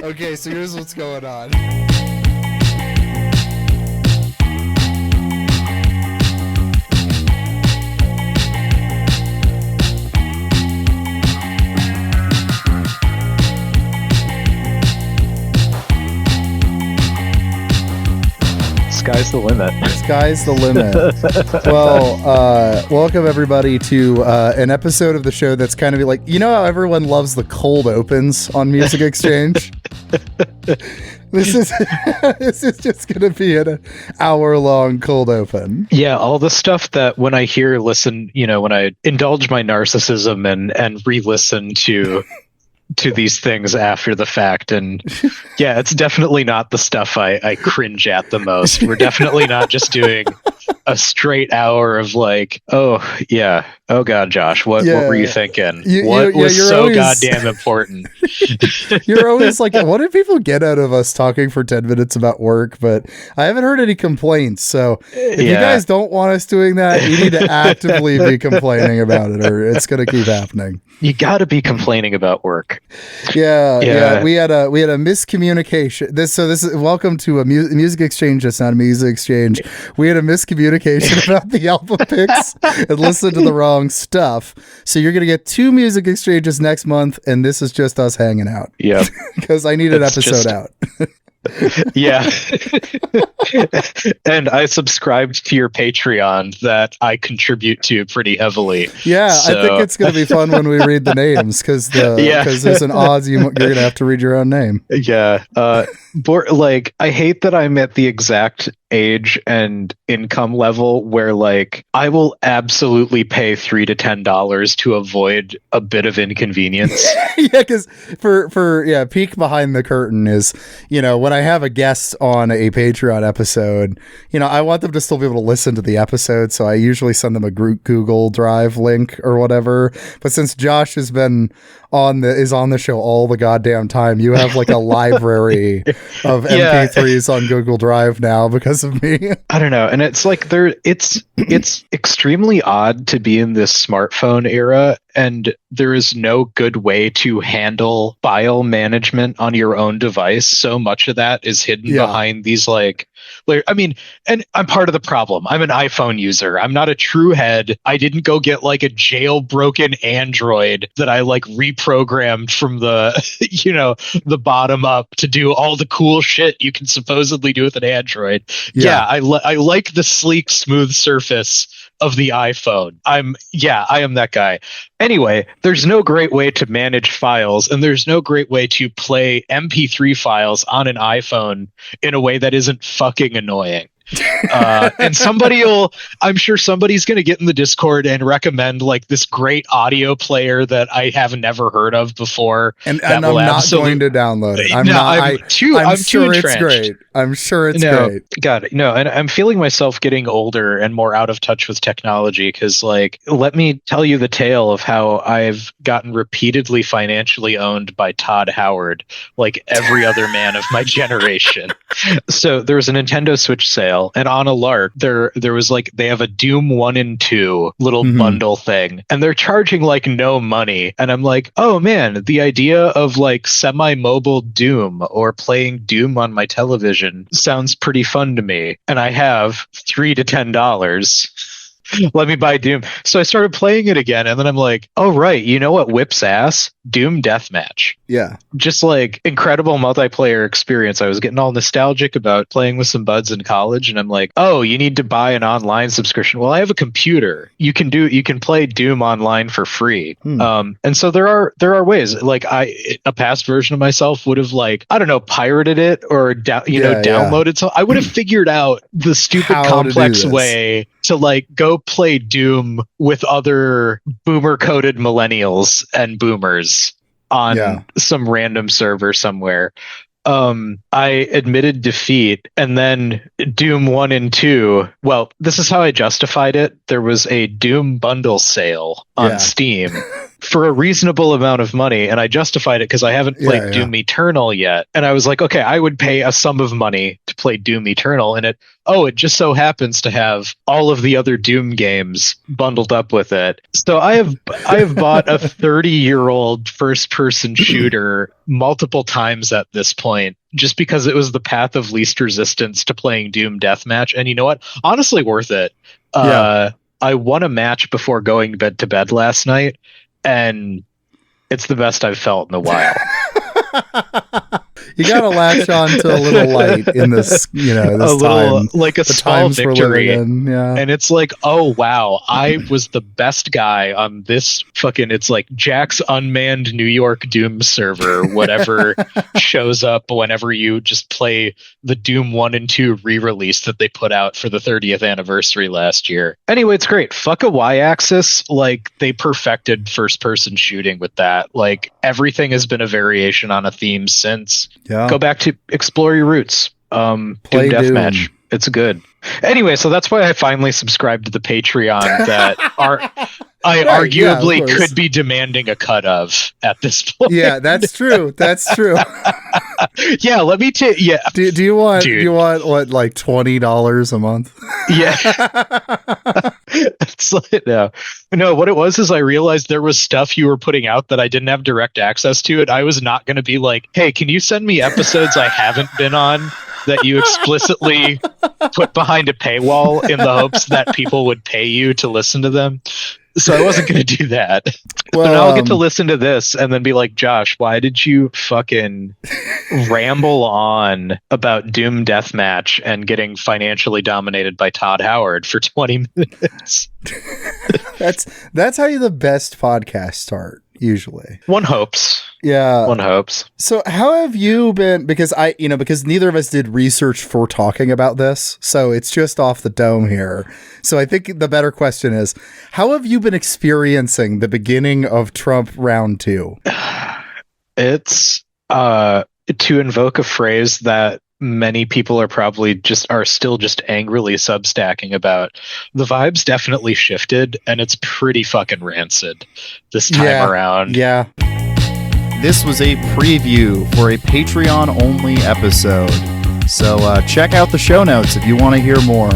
Okay, so here's what's going on. Sky's the limit. Sky's the limit. Well, welcome everybody to an episode of the show that's kind of like, you know how everyone loves the cold opens on Music Exchange? This is this is just going to be an hour-long cold open. Yeah, all the stuff that when I when I indulge my narcissism and re-listen to these things after the fact, and yeah, it's definitely not the stuff I cringe at the most. We're definitely not just doing a straight hour of like, oh yeah, oh god, Josh, what were you thinking? What was so always, goddamn important? You're always like, what did people get out of us talking for 10 minutes about work? But I haven't heard any complaints, so if you guys don't want us doing that, you need to actively be complaining about it, or it's going to keep happening. You got to be complaining about work. Yeah. We had a miscommunication. This is welcome to a Music Exchange. That's not a Music Exchange. We had a miscommunication about the album picks and listened to the wrong stuff. So you're gonna get 2 Music Exchanges next month, and this is just us hanging out. Yeah, because I need an episode out. Yeah. And I subscribed to your Patreon that I contribute to pretty heavily. Yeah, so. I think it's going to be fun when we read the names because there's an odds you're going to have to read your own name. Yeah. Like, I hate that I'm at the exact age and income level where like I will absolutely pay $3 to $10 to avoid a bit of inconvenience. Yeah, because for peek behind the curtain is, when I have a guest on a Patreon episode, I want them to still be able to listen to the episode, so I usually send them a Google Drive link or whatever. But since Josh has been on the show all the goddamn time, you have like a library of MP3s on Google Drive now because of me. I don't know, and it's like it's extremely odd to be in this smartphone era, and there is no good way to handle file management on your own device. So much of that is hidden behind these and I'm part of the problem. I'm an iPhone user. I'm not a true head. I didn't go get like a jailbroken Android that I like reprogrammed from the the bottom up to do all the cool shit you can supposedly do with an Android. I like the sleek, smooth surface of the iPhone. I am that guy. Anyway, there's no great way to manage files, and there's no great way to play MP3 files on an iPhone in a way that isn't fucking annoying. And I'm sure somebody's going to get in the Discord and recommend like this great audio player that I have never heard of before. And I'm not going to download it. I'm sure it's great. I'm sure it's great. God, no. And I'm feeling myself getting older and more out of touch with technology because, like, let me tell you the tale of how I've gotten repeatedly financially owned by Todd Howard, like every other man of my generation. So there was a Nintendo Switch sale. And on a lark, there was like, they have a Doom 1 and 2 little bundle thing, and they're charging like no money. And I'm like, oh man, the idea of like semi-mobile Doom or playing Doom on my television sounds pretty fun to me. And I have $3 to $10. Let me buy Doom. So I started playing it again, and then I'm like, oh right, you know what whips ass? Doom Deathmatch. Yeah. Just like incredible multiplayer experience. I was getting all nostalgic about playing with some buds in college, and I'm like, oh, you need to buy an online subscription. Well, I have a computer. You can play Doom online for free. And so there are ways. Like a past version of myself would have like, I don't know, pirated it or downloaded. So I would have figured out the stupid complex way to like go play Doom with other boomer coded millennials and boomers on some random server somewhere. I admitted defeat, and then Doom 1 and 2. Well, this is how I justified it. There was a Doom bundle sale on Steam. for a reasonable amount of money, and I justified it because I haven't played Doom Eternal yet. And I was like, okay, I would pay a sum of money to play Doom Eternal, and it just so happens to have all of the other Doom games bundled up with it. So I have bought a 30-year-old first-person shooter multiple times at this point, just because it was the path of least resistance to playing Doom Deathmatch. And you know what? Honestly, worth it. I won a match before going to bed last night, and it's the best I've felt in a while. You gotta latch on to a little light in this, this time. Like a small victory. Yeah. And it's like, oh wow, I was the best guy on this it's like Jack's unmanned New York Doom server, whatever shows up whenever you just play the Doom 1 and 2 re-release that they put out for the 30th anniversary last year. Anyway, it's great. Fuck a Y-axis. Like, they perfected first-person shooting with that. Like, everything has been a variation on a theme since. Yeah. Go back to explore your roots. Doom Deathmatch. It's good. Anyway, so that's why I finally subscribed to the Patreon that arguably could be demanding a cut of at this point. Yeah, that's true. That's true. Yeah, let me take. Yeah. Do you want what, like $20 a month? Yeah. It's like, no. What it was is I realized there was stuff you were putting out that I didn't have direct access to, and I was not going to be like, hey, can you send me episodes I haven't been on that you explicitly put behind a paywall in the hopes that people would pay you to listen to them? So I wasn't going to do that. Well, but now I'll get to listen to this and then be like, Josh, why did you fucking ramble on about Doom Deathmatch and getting financially dominated by Todd Howard for 20 minutes? That's how the best podcasts start, usually. One hopes. Yeah. One hopes. So how have you been, because neither of us did research for talking about this, so it's just off the dome here. So I think the better question is, how have you been experiencing the beginning of Trump round 2? It's to invoke a phrase that many people are still just angrily substacking about. The vibe's definitely shifted, and it's pretty fucking rancid this time around. Yeah. This was a preview for a Patreon-only episode, so check out the show notes if you want to hear more.